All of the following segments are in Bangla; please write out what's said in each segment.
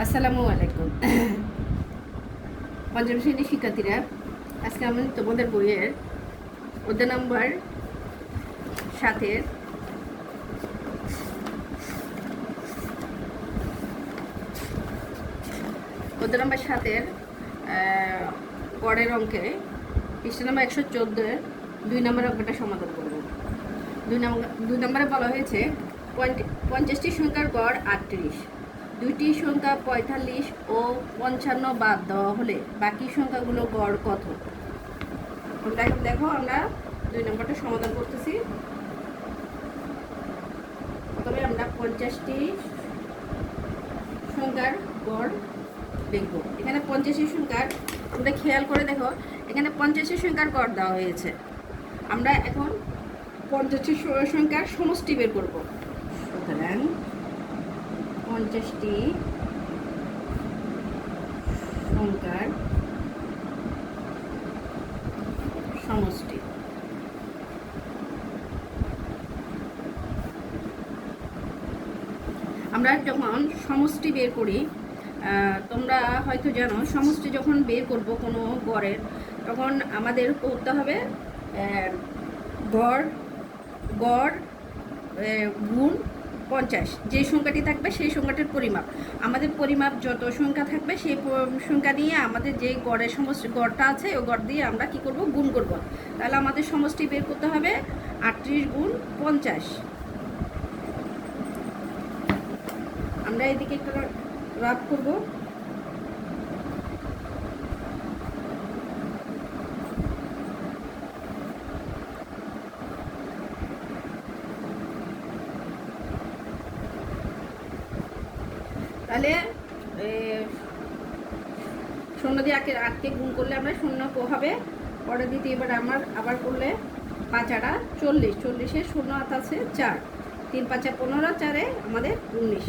আসসালামু আলাইকুম। পঞ্চম শ্রেণীর শিক্ষার্থীরা, আজকে আমি তোমাদের বইয়ের অধ্যায় নম্বর 7-এর গড়ের অঙ্কে পৃষ্ঠা নম্বর 114-এর 2 নম্বরের অঙ্কটা সমাধান করব। 2 নম্বরে বলা হয়েছে 50টি সংখ্যার গড় 38, দুইটি সংখ্যা 45 ও 55 বাদ দেওয়া হলে বাকি সংখ্যাগুলো গড় কত? দেখো আমরা 2 নম্বরটা সমাধান করতেছি। প্রথমে আমরা 50টি সংখ্যার গড় দেখব। এখানে 50টি সংখ্যার, তোমরা খেয়াল করে দেখো, এখানে 50টি সংখ্যার গড় দেওয়া হয়েছে। আমরা এখন 50টি সংখ্যার সমষ্টি বের করব। সুতরাং 50টি সংখ্যার সমষ্টি। আমরা যখন সমষ্টি বের করি, তোমরা হয়তো জানো, সমষ্টি যখন বের করব কোনো গড়ের, তখন আমাদের করতে হবে গড় গুণ 50। যে সংখ্যাটি থাকবে সেই সংখ্যাটির পরিমাপ, আমাদের পরিমাপ যত সংখ্যা থাকবে সেই সংখ্যা দিয়ে আমাদের যে গড়ের সমষ্টি গড়টা আছে ওই গড় দিয়ে আমরা কি করব, গুণ করব। তাহলে আমাদের সমষ্টি বের করতে হবে 38 গুণ 50। আমরা এদিকে একটা রাফ করব। তাহলে 0 দিয়ে 8কে গুণ করলে আমরা 0 হবে। পরে দ্বিতীয়বার আমার আবার করলে 5 8 40, 40-এ 0 হাত আছে 4, 3 5 15, 4-এ আমাদের 19।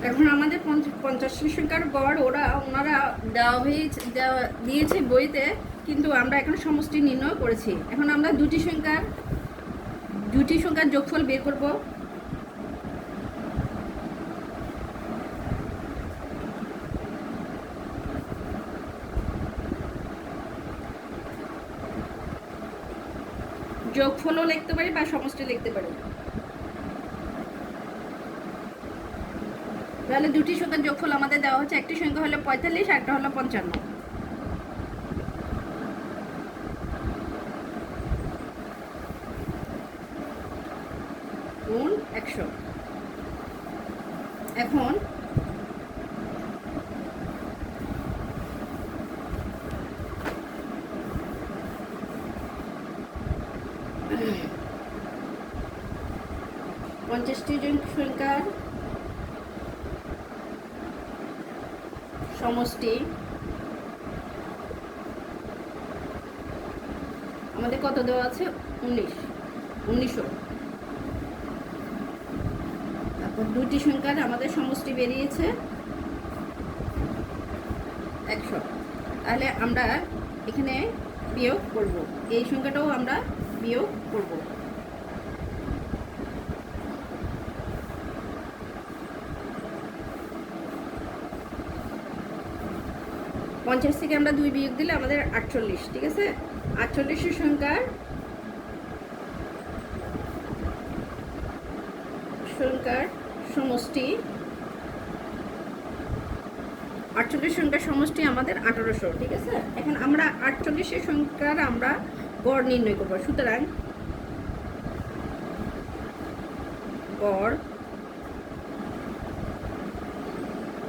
এখন আমাদের 50টি সংখ্যার গড় ওনারা দিয়েছে বইতে, কিন্তু আমরা এখন সমষ্টি নির্ণয় করেছি। এখন আমরা দুটি সংখ্যার যোগফল বের করব। যোগফলও লিখতে পারি বা সমষ্টি লিখতে পারি। তাহলে দুটি সংখ্যার যোগফল আমাদের দেওয়া হচ্ছে। একটি সংখ্যা হলো 45, একটা হলো 55 গুণ 100। এখন পঞ্চাশটি সংখ্যার সমষ্টি আমাদের কত দেওয়া আছে? 1900। তারপর দুটি সংখ্যার আমাদের সমষ্টি বেরিয়েছে 100। তাহলে আমরা এখানে বিয়োগ করব, এই সংখ্যাটাও আমরা বিয়োগ করব। 50 থেকে আমরা 2 বিয়োগ দিলে আমাদের 48। ঠিক আছে, 48 সংখ্যার সমষ্টি, 48 সংখ্যার সমষ্টি আমাদের 1800। ঠিক আছে, এখন আমরা 48 সংখ্যার আমরা গড় নির্ণয় করব। সুতরাং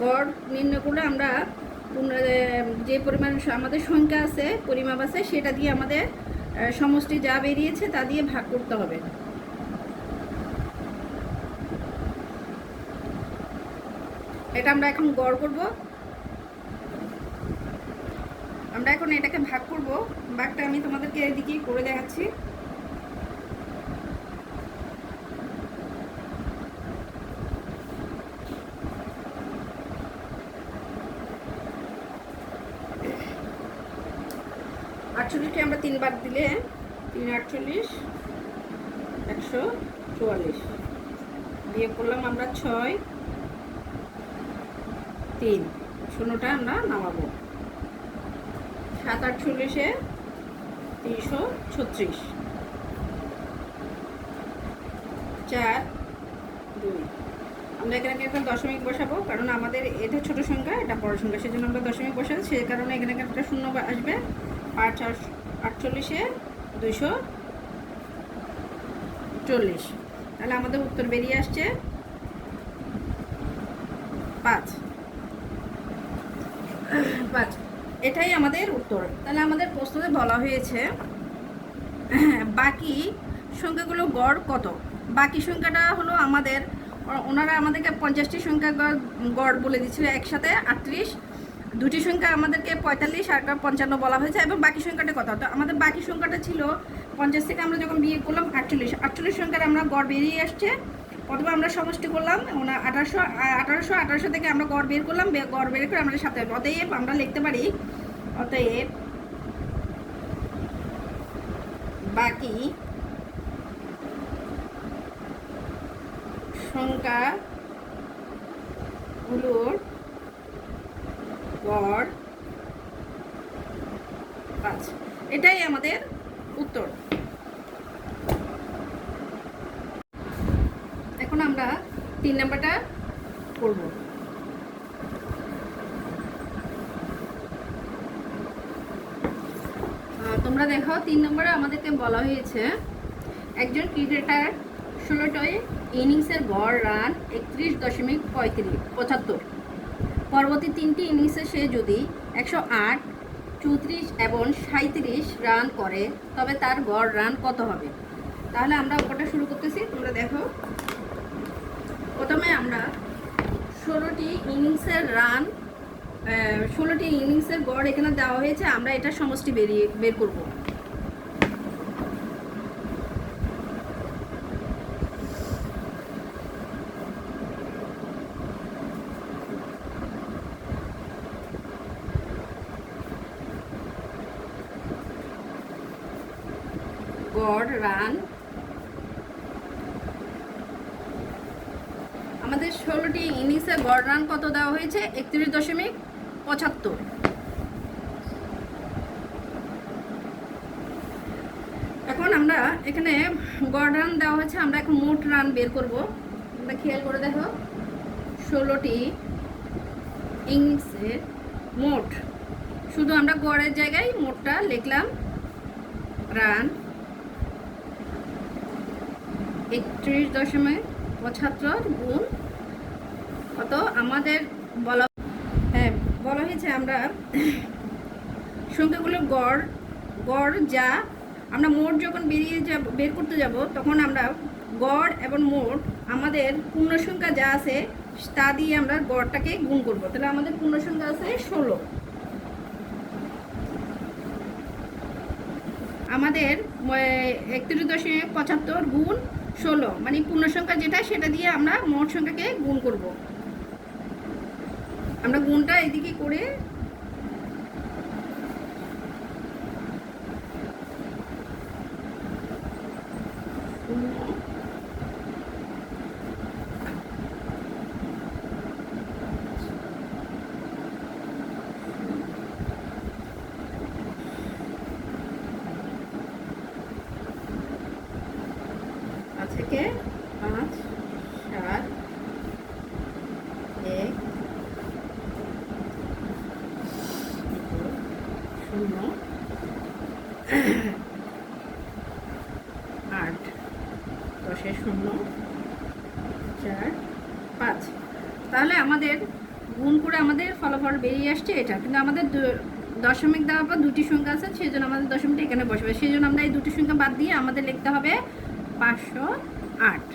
গড় নির্ণয় করলে আমরা যে পরিমাণ আমাদের সংখ্যা আছে, পরিমাপ আছে, সেটা দিয়ে আমাদের সমষ্টি যা বেরিয়েছে তা দিয়ে ভাগ করতে হবে। এটা আমরা এখন গড় করব। আমরা এখন এটাকে ভাগ করব। ভাগটা আমি তোমাদেরকে এদিকে করে দেখাচ্ছি। 148কে আমরা 3 বার দিলে 3 48 144 দিয়ে করলাম আমরা 6 3 শূন্যটা আমরা নামাবো। 7 48-এ 336 4 2 আমরা এখানে একটা দশমিক বসাবো, কারণ আমাদের এটা ছোট সংখ্যা, এটা বড় সংখ্যা, সেজন্য আমরা দশমিক বসাবো। সেই কারণে এখানে একটা শূন্য আসবে। 8 48-এ 240। তাহলে আমাদের উত্তর বেরিয়ে আসছে 5। এটাই আমাদের উত্তর। তাহলে আমাদের প্রশ্নে বলা হয়েছে বাকি সংখ্যাগুলো গড় কত। বাকি সংখ্যাটা হলো আমাদের, ওনারা আমাদেরকে 50টি সংখ্যা গড় বলে দিচ্ছিল একসাথে 38, দুটি সংখ্যা আমাদেরকে 45 আর 55 বলা হয়েছে, এবং বাকি সংখ্যাটা কত। তো আমাদের বাকি সংখ্যাটা ছিল 50 থেকে আমরা যখন বিয়ে করলাম 48 সংখ্যার আমরা গড় বেরিয়ে আসছে। প্রথমে আমরা সমষ্টি করলাম 1800 থেকে আমরা গড় বের করলাম, গড় বের করে আমাদের সাথে, অতএব আমরা লিখতে পারি অতএব বাকি সংখ্যাগুলোর গড় 5। এটাই আমাদের উত্তর। এখন আমরা 3 নাম্বারটা করব। তোমরা দেখো 3 নম্বরে আমাদেরকে বলা হয়েছে একজন ক্রিকেটার 16টি ইনিংসের গড় রান 31.75। পরবর্তী 3টি ইনিংসে সে যদি 108, 34 এবং 37 রান করে তবে তার গড় রান কত হবে। তাহলে আমরা ওটা শুরু করতেছি, তোমরা দেখো। প্রথমে আমরা 16টি ইনিংসের গড় এখানে দেওয়া হয়েছে, আমরা এটা সমষ্টি বের করব। গড় রান আমাদের 16টি ইনিংসে গড় রান কত দেওয়া হয়েছে 31.75। এখন আমরা এখানে গড় রান দেওয়া হয়েছে, আমরা এখন মোট রান বের করব। আমরা খেয়াল করে দেখো 16টি ইনিংসে মোট, শুধু আমরা গড়ের জায়গায় মোটটা লিখলাম, রান 31.75 গুণ কত আমাদের বলা হয়েছে। আমরা সংখ্যাগুলোর গড় যা আমরা মোট যখন বের করতে যাব তখন আমরা গড় এবং মোট আমাদের পূর্ণ সংখ্যা যা আছে তা দিয়ে আমরা গড়টাকে গুণ করব। তাহলে আমাদের পূর্ণ সংখ্যা আছে 16, আমাদের 31.75 গুণ 16 মানে পূর্ণ সংখ্যা যেটা সেটা দিয়ে আমরা মোট সংখ্যাকে গুণ করব। আমরা গুণটা এদিকে করে থেকে 5 7 1 0 8 10 0 4 5। তাহলে আমাদের গুণ করে আমাদের ফলাফল বেরিয়ে আসছে এটা, কিন্তু আমাদের দশমিক দেওয়ার পর দুটি সংখ্যা আছে, সেই জন্য আমাদের দশমিকটা এখানে বসবে। সেই জন্য আমরা এই দুটি সংখ্যা বাদ দিয়ে আমাদের লিখতে হবে 508।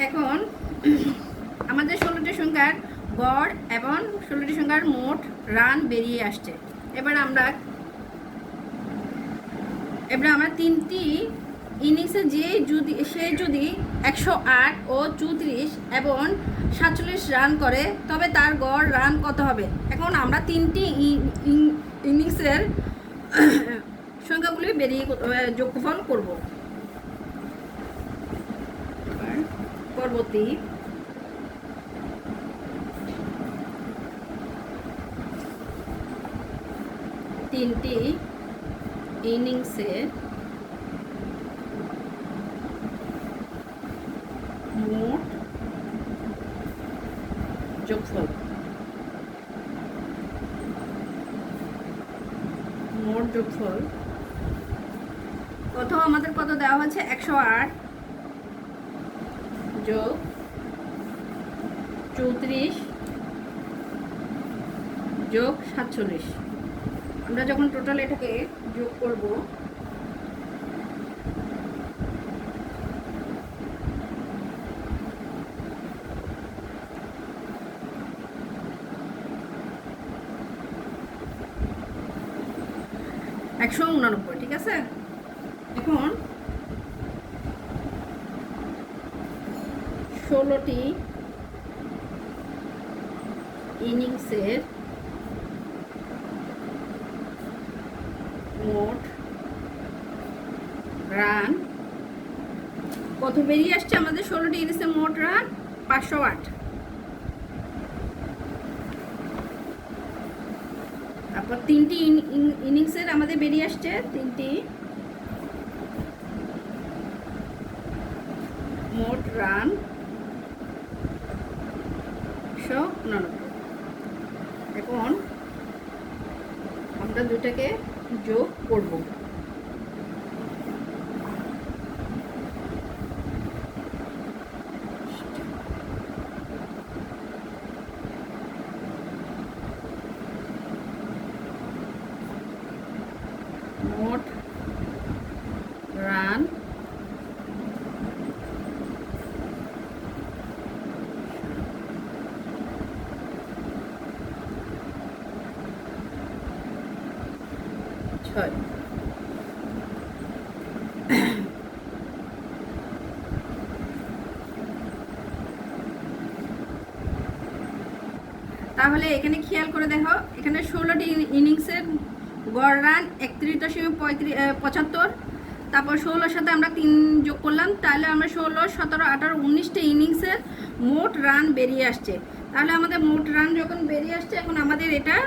এখন আমাদের 16টি সংখ্যার গড় এবং 16টি সংখ্যার মোট রান বেরিয়ে আসছে। এবার আমরা 3টি ইনিংসে সে যদি 108 ও 34 এবং 47 রান করে তবে তার গড় রান কত হবে। এখন আমরা 3টি ইনিংসের সংখ্যাগুলি বেরিয়ে যোগফল করব। পরবর্তী তিনটি ইনিংসের মোট যোগফল। প্রথম আমাদের কত দেওয়া হচ্ছে 108 যোগ 34 যোগ 47। আমরা যখন টোটাল এটাকে যোগ করব $189, ঠিক আছে। এখন 16টি ইনিংসের মোট রান কত বেরিয়ে আসছে আমাদের? 16টি ইনিংসের মোট রান 508। তারপর তিনটি ইনিংসের আমাদের বেরিয়ে আসছে তিনটি মোট রান 189। এখন আমরা দুটাকে যোগ করব। মোট রান ছয়। তাহলে এখানে খেয়াল করে দেখো, এখানে 16টি ইনিংসের গড় রান 31.75। তারপর 16-র সাথে আমরা 3 যোগ করলাম, তাহলে আমরা 16, 17, 18, 19টি ইনিংসের মোট রান বেরিয়ে আসছে। তাহলে আমাদের মোট রান যখন বেরিয়ে আসছে, এখন আমাদের এটা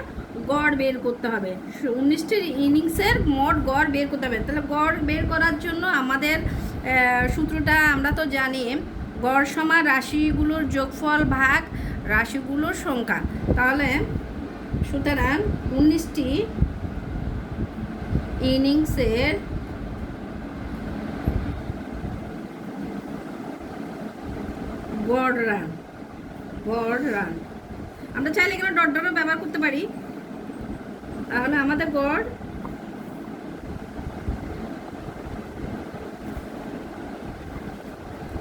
গড় বের করতে হবে। 19টি ইনিংসের মোট গড় বের করতে হবে। তাহলে গড় বের করার জন্য আমাদের সূত্রটা আমরা তো জানি, গড় সমান রাশিগুলোর যোগফল ভাগ রাশিগুলোর সংখ্যা। তাহলে সুতরাং 19টি ইনিংসের গড় রান আমরা চাইলে এখানে ডট ডটও ব্যবহার করতে পারি। তাহলে আমাদের গড়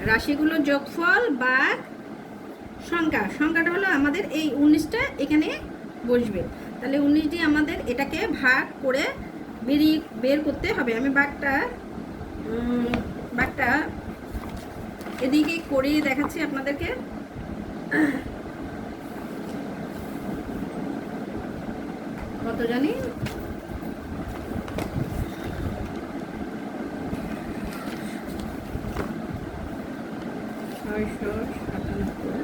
রাশিগুলোর যোগফল বা সংখ্যাটা হলো আমাদের এই 19টা এখানে বসবে। তাহলে 19টি আমাদের এটাকে ভাগ করে বের করতে হবে। আমি ভাগটা এদিকে করিয়ে দেখাচ্ছি আপনাদেরকে। কত জানি, 697।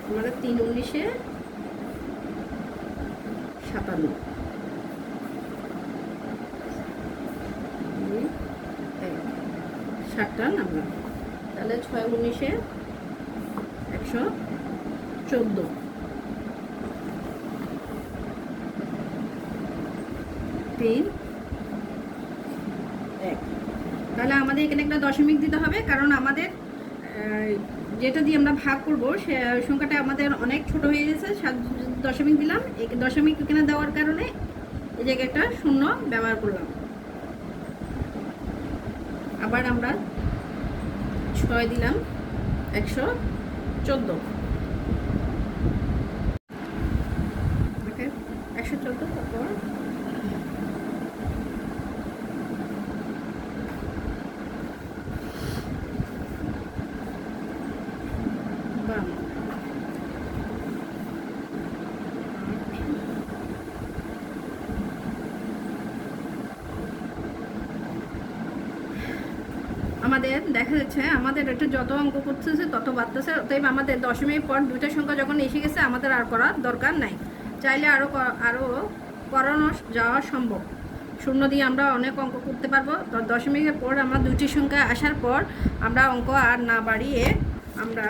আমাদের 3 19-এ 57। 7টা নাম্বার। তাহলে 6 19-এ 114। 3 1। তাহলে আমাদের এখানে একটা দশমিক দিতে হবে, কারণ আমাদের যেটা দিয়ে আমরা ভাগ করব সে সংখ্যাটা আমাদের অনেক ছোট হয়ে গেছে। 7 দশমিক দিলাম, এই দশমিক এখানে দেওয়ার কারণে এই জায়গায় একটা শূন্য ব্যবহার করলাম। আবার আমরা 6 দিলাম, 114। 114। তারপর রান। আমাদের দেখা যাচ্ছে আমাদের এটা যত অঙ্ক করতেছে তত বাড়তেছে, অতএব আমাদের দশমিক পর দুইটা সংখ্যা যখন এসে গেছে আমাদের আর করার দরকার নাই। চাইলে আরও করানো যাওয়া সম্ভব। শূন্য দিয়ে আমরা অনেক অঙ্ক করতে পারবো। তো দশমিকের পর আমরা দুইটি সংখ্যা আসার পর আমরা অঙ্ক আর না বাড়িয়ে আমরা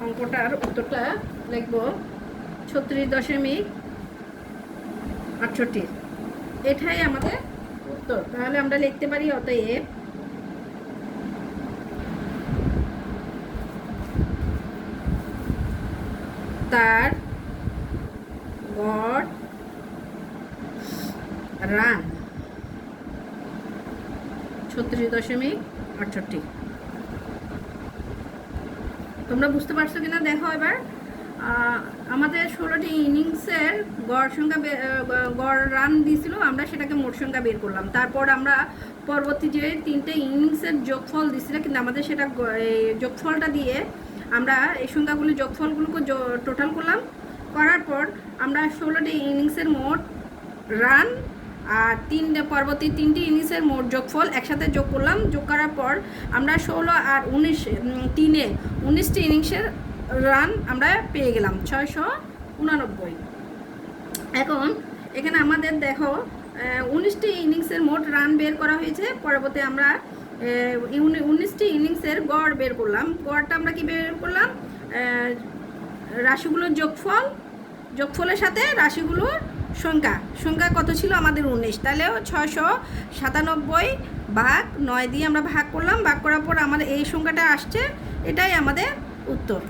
অঙ্কটার উত্তরটা লিখব 36.68। এটাই আমাদের উত্তর। তাহলে আমরা লিখতে পারি অতএব তার গড় রান 36.68। তোমরা বুঝতে পারছো কিনা দেখো এবার। আমাদের 16টি ইনিংসের গড় সংখ্যা গড় রান দিয়েছিল, আমরা সেটাকে মোট সংখ্যা বের করলাম। তারপর আমরা পরবর্তী যে 3টে ইনিংসের যোগফল দিয়েছিল, কিন্তু আমাদের সেটা যোগফলটা দিয়ে আমরা এই সংখ্যাগুলো যোগফলগুলোকে টোটাল করলাম। করার পর আমরা 16টি ইনিংসের মোট রান আর পরবর্তী 3টি ইনিংসের মোট যোগফল একসাথে যোগ করলাম। যোগ করার পর আমরা 16 আর 19টি ইনিংসের রান আমরা পেয়ে গেলাম 689। এখন এখানে আমাদের দেখো 19টি ইনিংসের মোট রান বের করা হয়েছে। পরবর্তী আমরা 19টি ইনিংসের গড় বের করলাম। গড়টা আমরা কি বের করলাম? রাশিগুলোর যোগফলের সাথে রাশিগুলোর সংখ্যা কত ছিল আমাদের 19। তাহলে 697 ভাগ 9 দিয়ে আমরা ভাগ করলাম। ভাগ করার পর আমাদের এই সংখ্যাটা আসছে, এটাই আমাদের উত্তর।